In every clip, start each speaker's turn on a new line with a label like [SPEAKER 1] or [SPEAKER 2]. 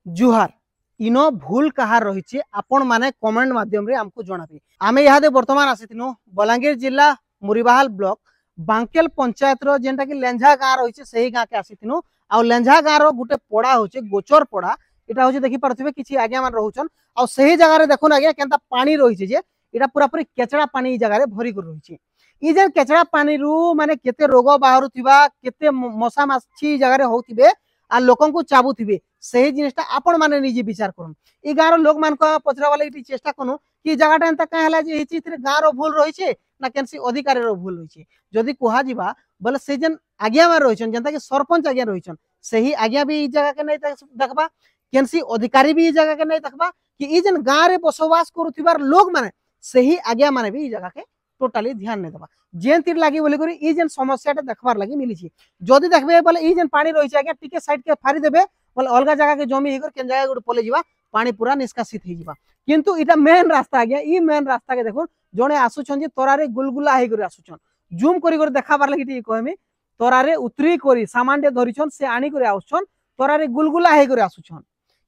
[SPEAKER 1] जुहार इनो भूल कहार रही आपण माने कमेंट माध्यम रे हमको जणाबे। आमे यहाँ वर्तमान आसीथिनु बलांगीर जिला मुरीबाहाल ब्लॉक बांकेल पंचायत रो जेंटा कि लेंझा गाँ रही से गाँ के आसीथिनु। आ लेंझा गाँ रो गुटे पड़ा होचे गोचर पड़ा इटा होचे देखि पारथिबे किछि आज्ञा मान रहउछन। आ सही जगह रे देखुन आज्ञा केनता पानी रही जे इटा पूरा पूरी केचड़ा पानी ई जगह रे भरी कर रही ई जेन केचड़ा पानी रु माने केते रोग बाहरुथिबा केते मशा माछी जगह रे होउथिबे आ लोकन को चाबुथिबे सही जिनिसटा आपण माने निजे विचार करन। ई गाँव लोक मान को पचरा वाला इटी चेष्टा कनु कि जगहटा एंता का हला जे हिची गाँव रो भूल रही छे ना केनसी अधिकारी रो भूल रही छे। जदी कुहा जिबा बोले से जेन आज्ञा में रहिछन जेंता कि सरपंच आज्ञा रहिछन सही आज्ञा भी ई जगह के नै देखबा केनसी अधिकारी भी ई जगह के नै देखबा कि ई जेन गाँव रे बसवास करूथिबार लोक माने सही आज्ञा माने भी ई जगह के टोटली ध्यान नै देबा जेन तीर लागी बोले करी ई जेन समस्याटा देखबार लागी मिली छी। जदी देखबे बोले ई जेन पानी रही छे आज्ञा टिके साइड के फारी देबे बोले अलगा जगह के जमी हिकर केन जगह गोटे पले जिबा पानी पूरा निष्कासित हो जिबा। किंतु इटा मेन रास्ता आज्ञा ई मेन रास्ता के देखो जने आसुछन जे तोरारे गुलगुला हे कर आसुछन जूम करी कर देखाबार लागि टी कहमी तोरारे उतरी करी सामान दे धरिछन से आनी कर आसुछन तोरारे गुलगुला हे कर आसुछन।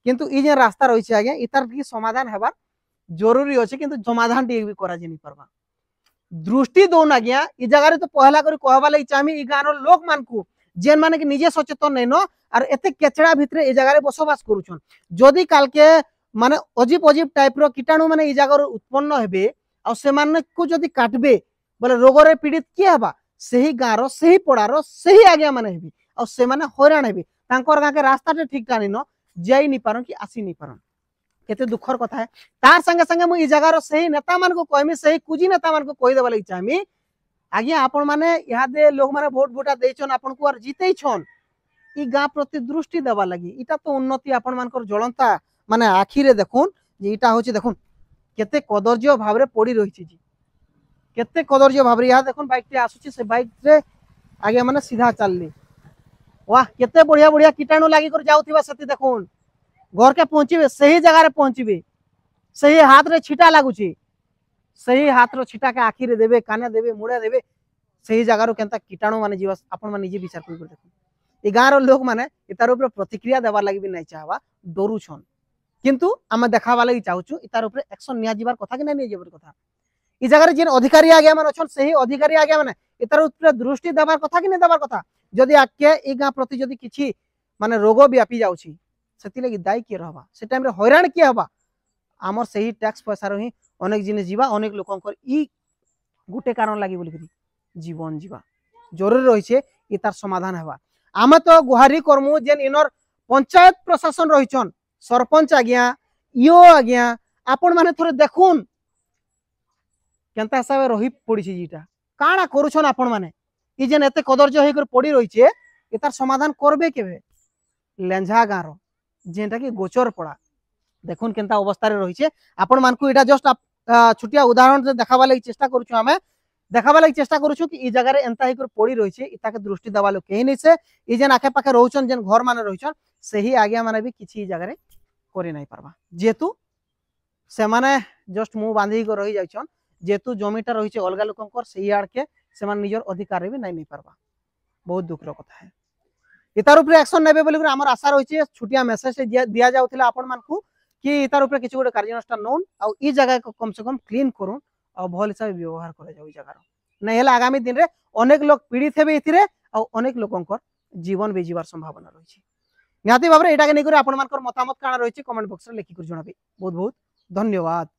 [SPEAKER 1] किंतु ई जे रास्ता रही छे आज्ञा इतार की समाधान हेबार जरूरी अछि किंतु समाधान टी भी करा जेनी परबा दृष्टि दोन आज्ञा ई जगह रे तो पहला करी कहबा लागि चाहमी ई गाँव रो लोक मान को जेन माने कि निजे सचेतन नै न और एते केचड़ा भितरे ए जगह रे बसवास करूछन जदी काल के माने अजीब अजीब टाइप रो कीटाणु माने ई जगह रो उत्पन्न हेबे और से माने को जदी काटबे बोले रोग रे पीड़ित के हबा सही गाँ रो सही पड़ा रो सही आज्ञा माने हेबी और से माने हैरान हेबी तांकर गाँ के रास्ता टे ठीक टानी न जाई नि पारन कि आसी नि पारन केते दुखर कथा है। तार संगे संगे मु ई जगह रो सही नेता मान को कहमी सही कुजी नेता मान को कहि देबा लागि चाहमी आज्ञा आपण माने यहाँ दे लोग माने वोट वोटा देछन आपन को और जीते छन ई गाँ प्रति दृष्टि देवा लगी इटा तो उन्नति आपण मानकर जलंता माने आखि रे देखुन जे इटा होची देखुन केते कदर्य भाव रे पड़ी रहिछि जी केते कदर्य भाव रे यहाँ देखुन बाइक टे आसुची से बाइक रे आगे माने सीधा चलली वाह केते बढ़िया बढ़िया कीटाणु लागी कर जाउथिबा सती देखुन घर के पहुंचीबे सही जगह रे पहुंचीबे सही हाथ रे छिटा लागुची सही हाथ रो छिटा के आखि रे देबे काने देबे मुड़े देबे सही जगह रो केनता कीटाणु माने जीवा आपण माने निजे विचार कर देखुन ई गाँव रो लोक माने इतार ऊपर प्रतिक्रिया देवार लागि भी नै चाहबा डरू छन किंतु आमे देखाबा लागि चाहूछु इतार ऊपर एक्शन निया जीवार कथा कि नै निया जीवार कथा ई जगह रे जेन अधिकारी आगे माने छन सही अधिकारी आगे माने इतार ऊपर दृष्टि देवार कथा कि नै देवार कथा जदी आके ई गाँ प्रति जदी किछि माने रोग व्यापी जाउछि सेति लागि दायी के रहबा से टाइम रे हैरान के हबा हमर सही टैक्स पैसा रो ही अनेक जिनिस जीवा अनेक लोकंकर ई गुटे कारण लागि बोली जीवन जीवा जरूरी रही छे ई तार समाधान हेबा। आमे तो गुहारी करमु जेन इनर पंचायत प्रशासन रहिछन सरपंच आज्ञा इओ आज्ञा आपण माने थोरे देखुन केनता हिसाब रही पड़ी छे जीटा काना करूछन आपण माने ई जेन एते कदर्य होई कर पड़ी रही छे ई तार समाधान करबे केबे लेंझा गाँ रो जेनटा कि गोचर पड़ा देखुन केनता अवस्था रे रही छे आपण मान को इटा जस्ट छुटिया उदाहरण से देखाबा लागि चेष्टा करूछु आमे देखाबा लागि चेष्टा करूछु कि ई जगह रे एंता ही कर पड़ी रही छे इता के दृष्टि देबा लोग केही नै से ई जेन आखे पाखे रहउछन जेन घर माने रहिछन सही आज्ञा माने भी किछि जगह रे करि नै परबा जेतु से माने जस्ट मु बांधी को रही जाइछन जेतु जमीटा रही छे अलगा लोकंकर सही आड़ के से माने निजर अधिकार भी नै परबा बहुत दुख रो कथा है। इतार ऊपर एक्शन नेबे बोली हमर आशा रही छे छुटिया मैसेज दिया जाउथिला आपण मान को कि इतार ऊपर किछु गोटे कार्यानुष्ठान नौन आ ई जगह को कम से कम क्लीन करूँ और भल हिसाब व्यवहार कर जाऊ जगह नहीं हेला आगामी दिन रे अनेक लोग पीड़ित हेबे इथिरे और अनेक लोकंकर जीवन बेजीवार संभावना रही छे। निहाती भाबरे एटा के नै कर आपण मानकर मतामत काना रही छे कमेंट बॉक्स रे लिखि कर जणाबे बहुत बहुत धन्यवाद।